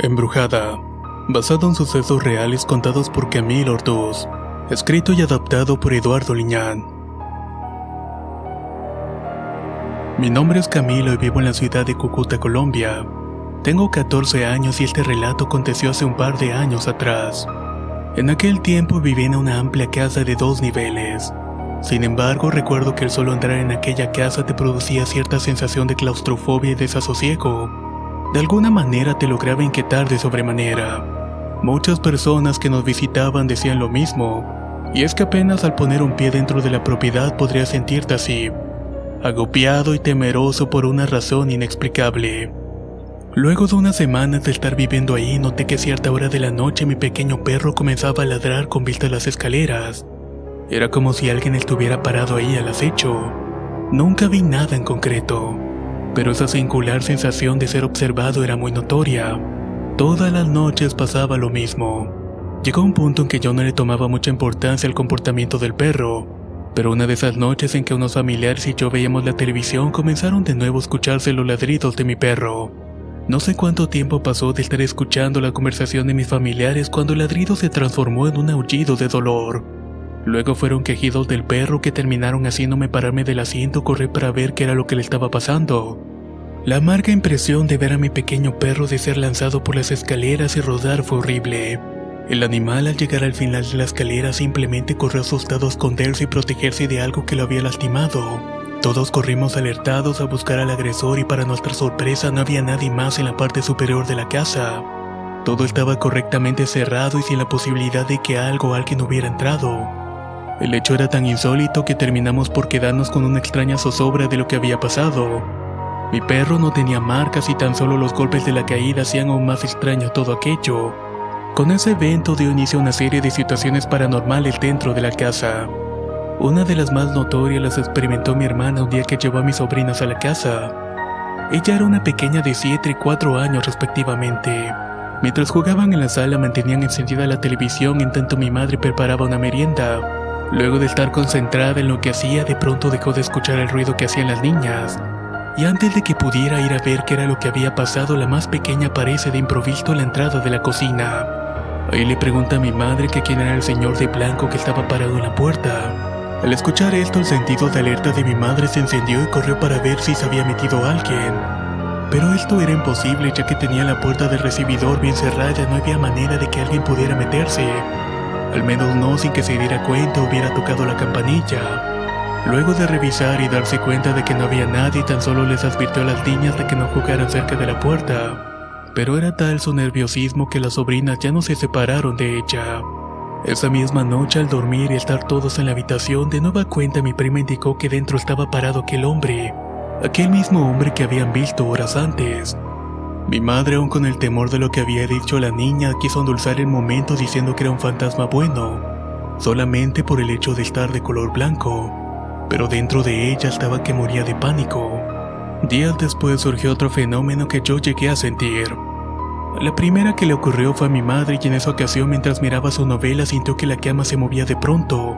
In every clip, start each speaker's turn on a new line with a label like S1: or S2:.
S1: Embrujada, basado en sucesos reales contados por Camille Ortuz, escrito y adaptado por Eduardo Liñán. Mi nombre es Camilo y vivo en la ciudad de Cúcuta, Colombia. Tengo 14 años y este relato aconteció hace un par de años atrás. En aquel tiempo vivía en una amplia casa de 2 niveles. Sin embargo, recuerdo que el solo entrar en aquella casa te producía cierta sensación de claustrofobia y desasosiego. De alguna manera te lograba inquietar de sobremanera. Muchas personas que nos visitaban decían lo mismo, y es que apenas al poner un pie dentro de la propiedad podrías sentirte así, agobiado y temeroso por una razón inexplicable. Luego de unas semanas de estar viviendo ahí, noté que a cierta hora de la noche mi pequeño perro comenzaba a ladrar con vista a las escaleras. Era como si alguien estuviera parado ahí al acecho. Nunca vi nada en concreto, pero esa singular sensación de ser observado era muy notoria. Todas las noches pasaba lo mismo. Llegó un punto en que yo no le tomaba mucha importancia al comportamiento del perro, pero una de esas noches en que unos familiares y yo veíamos la televisión comenzaron de nuevo a escucharse los ladridos de mi perro. No sé cuánto tiempo pasó de estar escuchando la conversación de mis familiares cuando el ladrido se transformó en un aullido de dolor. Luego fueron quejidos del perro que terminaron haciéndome pararme del asiento y correr para ver qué era lo que le estaba pasando. La amarga impresión de ver a mi pequeño perro de ser lanzado por las escaleras y rodar fue horrible. El animal al llegar al final de la escalera simplemente corrió asustado a esconderse y protegerse de algo que lo había lastimado. Todos corrimos alertados a buscar al agresor y para nuestra sorpresa no había nadie más en la parte superior de la casa. Todo estaba correctamente cerrado y sin la posibilidad de que algo o alguien hubiera entrado. El hecho era tan insólito que terminamos por quedarnos con una extraña zozobra de lo que había pasado. Mi perro no tenía marcas y tan solo los golpes de la caída hacían aún más extraño todo aquello. Con ese evento dio inicio a una serie de situaciones paranormales dentro de la casa. Una de las más notorias las experimentó mi hermana un día que llevó a mis sobrinas a la casa. Ella era una pequeña de 7 y 4 años respectivamente. Mientras jugaban en la sala mantenían encendida la televisión en tanto mi madre preparaba una merienda. Luego de estar concentrada en lo que hacía, de pronto dejó de escuchar el ruido que hacían las niñas. Y antes de que pudiera ir a ver qué era lo que había pasado, la más pequeña aparece de improviso en la entrada de la cocina. Ahí le pregunta a mi madre que quién era el señor de blanco que estaba parado en la puerta. Al escuchar esto, el sentido de alerta de mi madre se encendió y corrió para ver si se había metido alguien. Pero esto era imposible, ya que tenía la puerta del recibidor bien cerrada, no había manera de que alguien pudiera meterse. Al menos no sin que se diera cuenta hubiera tocado la campanilla. Luego de revisar y darse cuenta de que no había nadie, tan solo les advirtió a las niñas de que no jugaran cerca de la puerta. Pero era tal su nerviosismo que las sobrinas ya no se separaron de ella. Esa misma noche, al dormir y estar todos en la habitación, de nueva cuenta mi prima indicó que dentro estaba parado aquel hombre, aquel mismo hombre que habían visto horas antes. Mi madre, aún con el temor de lo que había dicho la niña, quiso endulzar el momento diciendo que era un fantasma bueno, solamente por el hecho de estar de color blanco, pero dentro de ella estaba que moría de pánico. Días después surgió otro fenómeno que yo llegué a sentir. La primera que le ocurrió fue a mi madre y en esa ocasión mientras miraba su novela sintió que la cama se movía de pronto.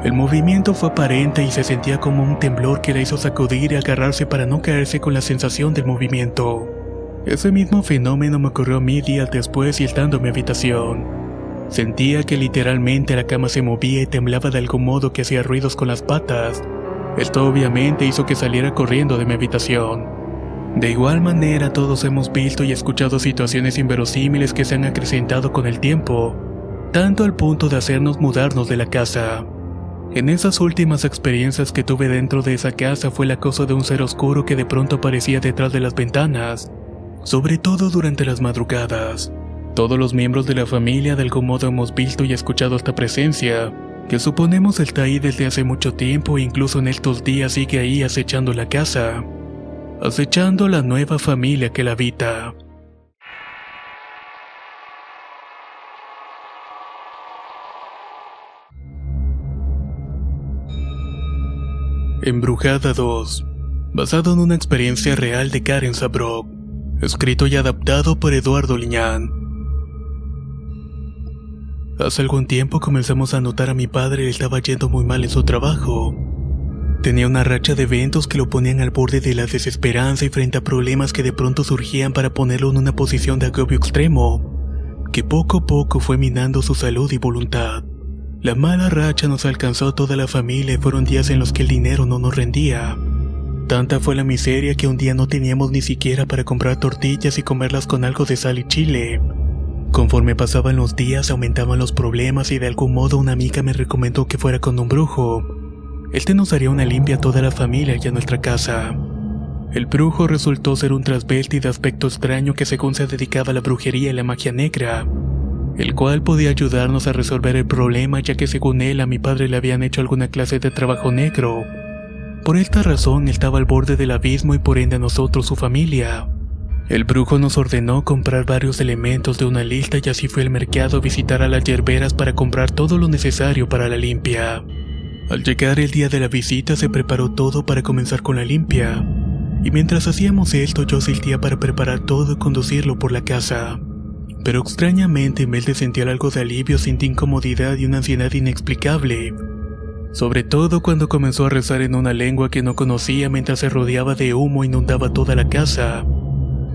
S1: El movimiento fue aparente y se sentía como un temblor que la hizo sacudir y agarrarse para no caerse con la sensación del movimiento. Ese mismo fenómeno me ocurrió a mí días después y estando en mi habitación. Sentía que literalmente la cama se movía y temblaba de algún modo que hacía ruidos con las patas. Esto obviamente hizo que saliera corriendo de mi habitación. De igual manera todos hemos visto y escuchado situaciones inverosímiles que se han acrecentado con el tiempo, tanto al punto de hacernos mudarnos de la casa. En esas últimas experiencias que tuve dentro de esa casa fue la cosa de un ser oscuro que de pronto aparecía detrás de las ventanas, sobre todo durante las madrugadas. Todos los miembros de la familia de algún modo hemos visto y escuchado esta presencia, que suponemos está ahí desde hace mucho tiempo e incluso en estos días sigue ahí acechando la casa, acechando la nueva familia que la habita. Embrujada 2, basado en una experiencia real de Karen Sabrok, escrito y adaptado por Eduardo Liñán. Hace algún tiempo comenzamos a notar a mi padre le estaba yendo muy mal en su trabajo. Tenía una racha de eventos que lo ponían al borde de la desesperanza y frente a problemas que de pronto surgían para ponerlo en una posición de agobio extremo, que poco a poco fue minando su salud y voluntad. La mala racha nos alcanzó a toda la familia y fueron días en los que el dinero no nos rendía. Tanta fue la miseria que un día no teníamos ni siquiera para comprar tortillas y comerlas con algo de sal y chile. Conforme pasaban los días aumentaban los problemas y de algún modo una amiga me recomendó que fuera con un brujo. Este nos haría una limpia a toda la familia y a nuestra casa. El brujo resultó ser un transvesti de aspecto extraño que según se dedicaba a la brujería y la magia negra, el cual podía ayudarnos a resolver el problema ya que según él a mi padre le habían hecho alguna clase de trabajo negro. Por esta razón él estaba al borde del abismo y por ende a nosotros su familia. El brujo nos ordenó comprar varios elementos de una lista y así fue al mercado a visitar a las yerberas para comprar todo lo necesario para la limpia. Al llegar el día de la visita se preparó todo para comenzar con la limpia, y mientras hacíamos esto yo asistía para preparar todo y conducirlo por la casa. Pero extrañamente en vez de sentir algo de alivio sentí incomodidad y una ansiedad inexplicable, sobre todo cuando comenzó a rezar en una lengua que no conocía mientras se rodeaba de humo e inundaba toda la casa,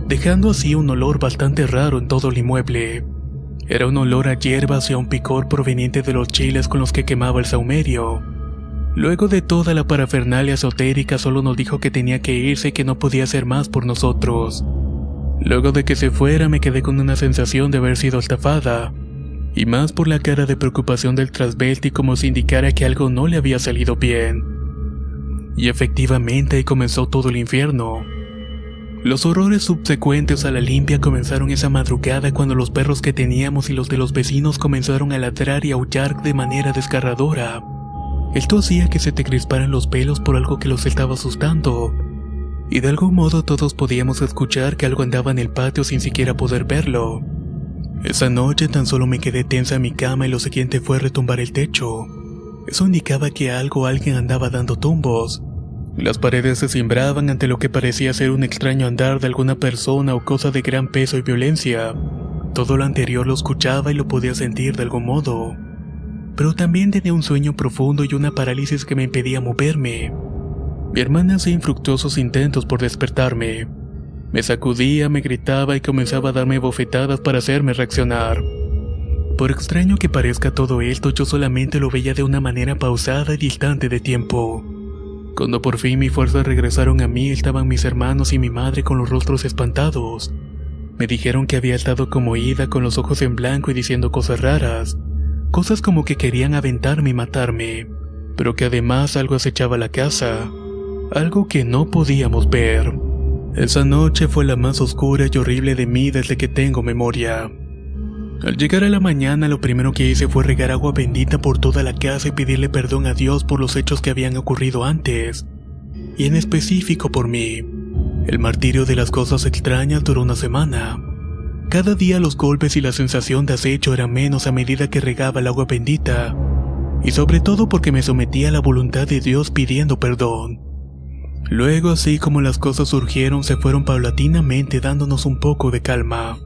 S1: dejando así un olor bastante raro en todo el inmueble. Era un olor a hierbas y a un picor proveniente de los chiles con los que quemaba el sahumerio. Luego de toda la parafernalia esotérica solo nos dijo que tenía que irse y que no podía hacer más por nosotros. Luego de que se fuera me quedé con una sensación de haber sido estafada, y más por la cara de preocupación del transvesti como si indicara que algo no le había salido bien. Y efectivamente ahí comenzó todo el infierno. Los horrores subsecuentes a la limpia comenzaron esa madrugada cuando los perros que teníamos y los de los vecinos comenzaron a ladrar y aullar de manera desgarradora. Esto hacía que se te crisparan los pelos por algo que los estaba asustando, y de algún modo todos podíamos escuchar que algo andaba en el patio sin siquiera poder verlo. Esa noche tan solo me quedé tensa en mi cama y lo siguiente fue retumbar el techo. Eso indicaba que algo o alguien andaba dando tumbos. Las paredes se cimbraban ante lo que parecía ser un extraño andar de alguna persona o cosa de gran peso y violencia. Todo lo anterior lo escuchaba y lo podía sentir de algún modo. Pero también tenía un sueño profundo y una parálisis que me impedía moverme. Mi hermana hacía infructuosos intentos por despertarme. Me sacudía, me gritaba y comenzaba a darme bofetadas para hacerme reaccionar. Por extraño que parezca todo esto, yo solamente lo veía de una manera pausada y distante de tiempo. Cuando por fin mis fuerzas regresaron a mí, estaban mis hermanos y mi madre con los rostros espantados. Me dijeron que había estado como ida con los ojos en blanco y diciendo cosas raras. Cosas como que querían aventarme y matarme, pero que además algo acechaba la casa, algo que no podíamos ver. Esa noche fue la más oscura y horrible de mí desde que tengo memoria. Al llegar a la mañana lo primero que hice fue regar agua bendita por toda la casa y pedirle perdón a Dios por los hechos que habían ocurrido antes, y en específico por mí. El martirio de las cosas extrañas duró una semana. Cada día los golpes y la sensación de acecho eran menos a medida que regaba el agua bendita, y sobre todo porque me sometía a la voluntad de Dios pidiendo perdón. Luego, así como las cosas surgieron, se fueron paulatinamente dándonos un poco de calma,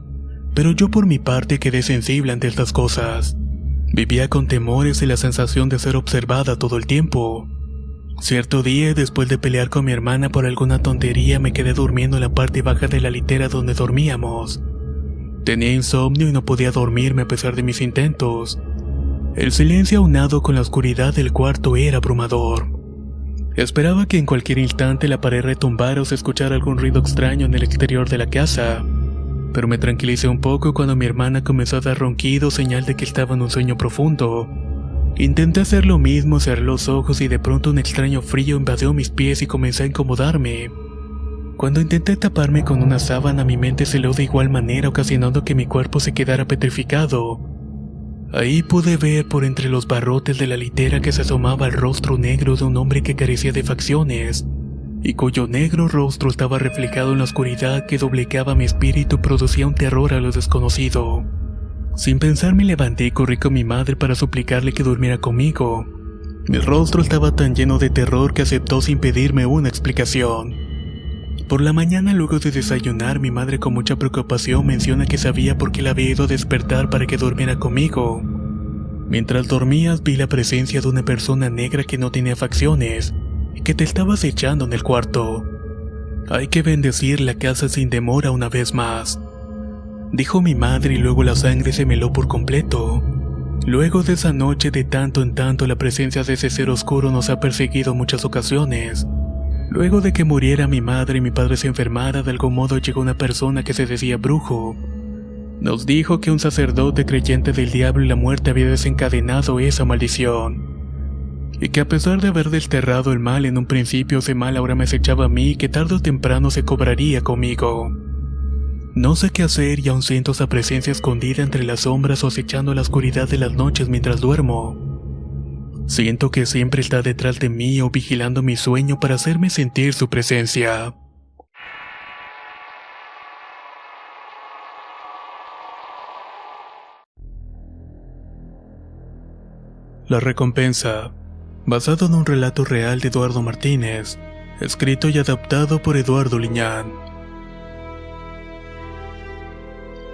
S1: pero yo por mi parte quedé sensible ante estas cosas. Vivía con temores y la sensación de ser observada todo el tiempo. Cierto día, después de pelear con mi hermana por alguna tontería, me quedé durmiendo en la parte baja de la litera donde dormíamos. Tenía insomnio y no podía dormirme a pesar de mis intentos. El silencio aunado con la oscuridad del cuarto era abrumador. Esperaba que en cualquier instante la pared retumbara o se escuchara algún ruido extraño en el exterior de la casa, pero me tranquilicé un poco cuando mi hermana comenzó a dar ronquidos, señal de que estaba en un sueño profundo. Intenté hacer lo mismo, cerré los ojos y de pronto un extraño frío invadió mis pies y comencé a incomodarme. Cuando intenté taparme con una sábana, mi mente se heló de igual manera, ocasionando que mi cuerpo se quedara petrificado. Ahí pude ver por entre los barrotes de la litera que se asomaba el rostro negro de un hombre que carecía de facciones, y cuyo negro rostro estaba reflejado en la oscuridad que doblegaba mi espíritu y producía un terror a lo desconocido. Sin pensar me levanté y corrí con mi madre para suplicarle que durmiera conmigo. Mi rostro estaba tan lleno de terror que aceptó sin pedirme una explicación. Por la mañana, luego de desayunar, mi madre con mucha preocupación menciona que sabía por qué la había ido a despertar para que durmiera conmigo. Mientras dormías vi la presencia de una persona negra que no tenía facciones y que te estabas echando en el cuarto. Hay que bendecir la casa sin demora una vez más, dijo mi madre, y luego la sangre se me heló por completo. Luego de esa noche, de tanto en tanto, la presencia de ese ser oscuro nos ha perseguido en muchas ocasiones. Luego de que muriera mi madre y mi padre se enfermara, de algún modo llegó una persona que se decía brujo. Nos dijo que un sacerdote creyente del diablo y la muerte había desencadenado esa maldición, y que a pesar de haber desterrado el mal en un principio, ese mal ahora me acechaba a mí y que tarde o temprano se cobraría conmigo. No sé qué hacer y aún siento esa presencia escondida entre las sombras o acechando la oscuridad de las noches mientras duermo. Siento que siempre está detrás de mí o vigilando mi sueño para hacerme sentir su presencia. La recompensa, basado en un relato real de Eduardo Martínez, escrito y adaptado por Eduardo Liñán.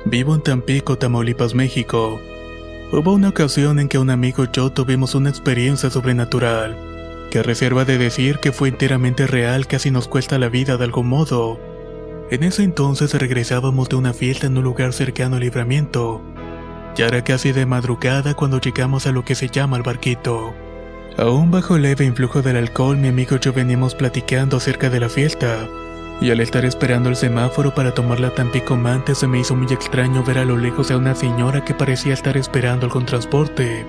S1: Vivo en Tampico, Tamaulipas, México. Hubo una ocasión en que un amigo y yo tuvimos una experiencia sobrenatural, que a reserva de decir que fue enteramente real, casi nos cuesta la vida de algún modo. En ese entonces regresábamos de una fiesta en un lugar cercano al Libramiento. Ya era casi de madrugada cuando llegamos a lo que se llama el Barquito. Aún bajo el leve influjo del alcohol, mi amigo y yo veníamos platicando acerca de la fiesta, y al estar esperando el semáforo para tomar la Tampico Mante, se me hizo muy extraño ver a lo lejos a una señora que parecía estar esperando algún transporte.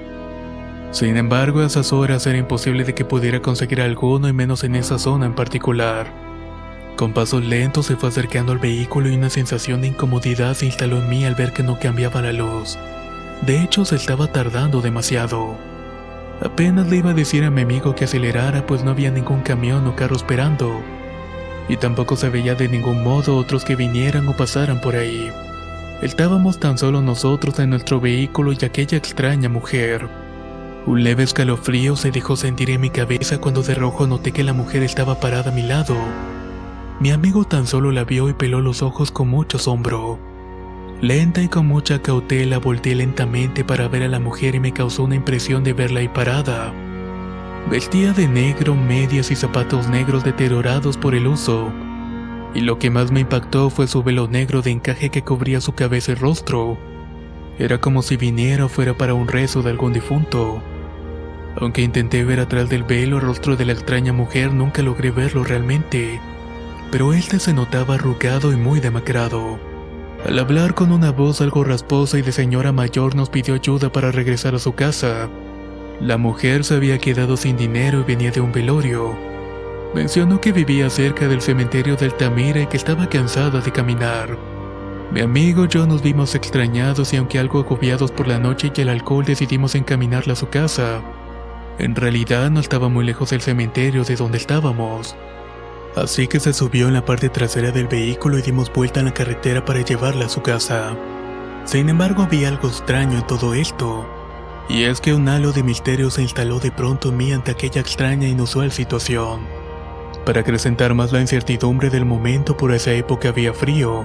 S1: Sin embargo, a esas horas era imposible de que pudiera conseguir alguno, y menos en esa zona en particular. Con pasos lentos se fue acercando al vehículo y una sensación de incomodidad se instaló en mí al ver que no cambiaba la luz. De hecho, se estaba tardando demasiado. Apenas le iba a decir a mi amigo que acelerara, pues no había ningún camión o carro esperando, y tampoco se veía de ningún modo otros que vinieran o pasaran por ahí. Estábamos tan solo nosotros en nuestro vehículo y aquella extraña mujer. Un leve escalofrío se dejó sentir en mi cabeza cuando de rojo noté que la mujer estaba parada a mi lado. Mi amigo tan solo la vio y peló los ojos con mucho asombro. Lenta y con mucha cautela volteé lentamente para ver a la mujer y me causó una impresión de verla ahí parada. Vestía de negro, medias y zapatos negros deteriorados por el uso, y lo que más me impactó fue su velo negro de encaje que cubría su cabeza y rostro. Era como si viniera o fuera para un rezo de algún difunto. Aunque intenté ver atrás del velo el rostro de la extraña mujer, nunca logré verlo realmente, pero este se notaba arrugado y muy demacrado. Al hablar con una voz algo rasposa y de señora mayor, nos pidió ayuda para regresar a su casa. La mujer se había quedado sin dinero y venía de un velorio. Mencionó que vivía cerca del cementerio de Altamira y que estaba cansada de caminar. Mi amigo y yo nos vimos extrañados y aunque algo agobiados por la noche y el alcohol, decidimos encaminarla a su casa. En realidad no estaba muy lejos del cementerio de donde estábamos, así que se subió en la parte trasera del vehículo y dimos vuelta en la carretera para llevarla a su casa. Sin embargo, había algo extraño en todo esto, y es que un halo de misterio se instaló de pronto en mí ante aquella extraña e inusual situación. Para acrecentar más la incertidumbre del momento, por esa época había frío,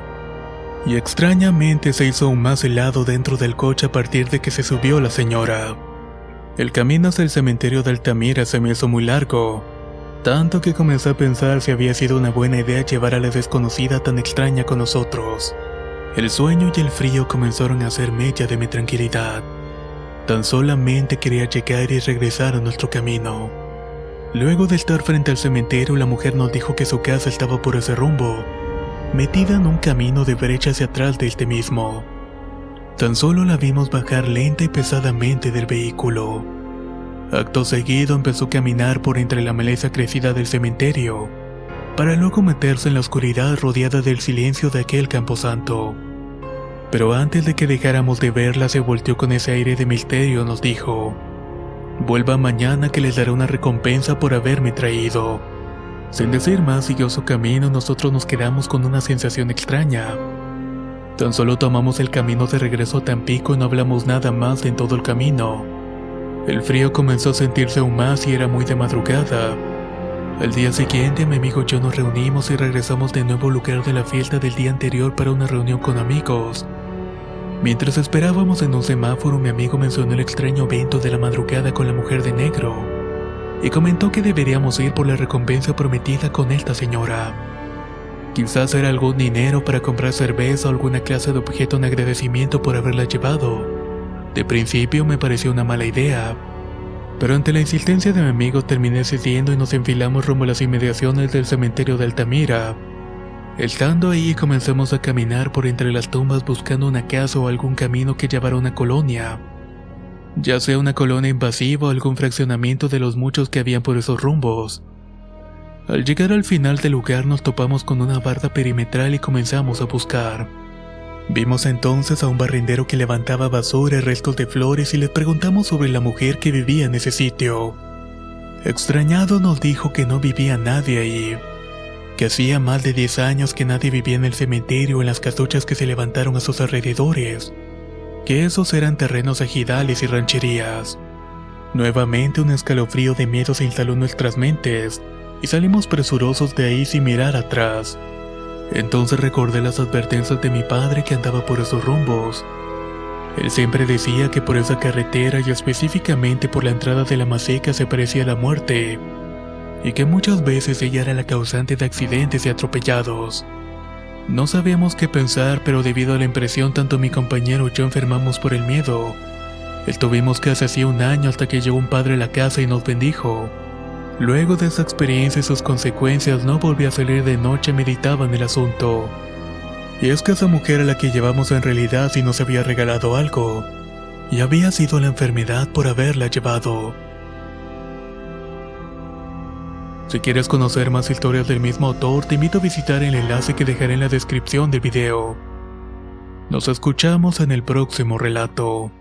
S1: y extrañamente se hizo aún más helado dentro del coche a partir de que se subió la señora. El camino hacia el cementerio de Altamira se me hizo muy largo, tanto que comencé a pensar si había sido una buena idea llevar a la desconocida tan extraña con nosotros. El sueño y el frío comenzaron a hacer mella de mi tranquilidad. Tan solamente quería llegar y regresar a nuestro camino. Luego de estar frente al cementerio, la mujer nos dijo que su casa estaba por ese rumbo, metida en un camino de brecha hacia atrás de este mismo. Tan solo la vimos bajar lenta y pesadamente del vehículo. Acto seguido empezó a caminar por entre la maleza crecida del cementerio, para luego meterse en la oscuridad rodeada del silencio de aquel camposanto. Pero antes de que dejáramos de verla, se volteó con ese aire de misterio y nos dijo: «Vuelva mañana que les daré una recompensa por haberme traído». Sin decir más, siguió su camino y nosotros nos quedamos con una sensación extraña. Tan solo tomamos el camino de regreso a Tampico y no hablamos nada más en todo el camino. El frío comenzó a sentirse aún más y era muy de madrugada. Al día siguiente, mi amigo y yo nos reunimos y regresamos de nuevo al lugar de la fiesta del día anterior para una reunión con amigos. Mientras esperábamos en un semáforo, mi amigo mencionó el extraño evento de la madrugada con la mujer de negro. y comentó que deberíamos ir por la recompensa prometida con esta señora. Quizás era algún dinero para comprar cerveza o alguna clase de objeto en agradecimiento por haberla llevado. De principio me pareció una mala idea, pero ante la insistencia de mi amigo terminé cediendo y nos enfilamos rumbo a las inmediaciones del cementerio de Altamira. Estando ahí comenzamos a caminar por entre las tumbas buscando una casa o algún camino que llevara a una colonia, ya sea una colonia invasiva o algún fraccionamiento de los muchos que habían por esos rumbos. Al llegar al final del lugar nos topamos con una barda perimetral y comenzamos a buscar. Vimos entonces a un barrendero que levantaba basura y restos de flores y le preguntamos sobre la mujer que vivía en ese sitio. Extrañado nos dijo que no vivía nadie ahí, que hacía más de 10 años que nadie vivía en el cementerio o en las casuchas que se levantaron a sus alrededores, que esos eran terrenos ejidales y rancherías. Nuevamente un escalofrío de miedo se instaló en nuestras mentes y salimos presurosos de ahí sin mirar atrás. Entonces recordé las advertencias de mi padre que andaba por esos rumbos. Él siempre decía que por esa carretera y específicamente por la entrada de la Maseca se parecía la muerte, y que muchas veces ella era la causante de accidentes y atropellados. No sabíamos qué pensar, pero debido a la impresión tanto mi compañero y yo enfermamos por el miedo. Estuvimos casi hacía un año hasta que llegó un padre a la casa y nos bendijo. Luego de esa experiencia y sus consecuencias no volví a salir de noche y meditaba en el asunto. Y es que esa mujer a la que llevamos en realidad sí nos había regalado algo, y había sido la enfermedad por haberla llevado. Si quieres conocer más historias del mismo autor, te invito a visitar el enlace que dejaré en la descripción del video. Nos escuchamos en el próximo relato.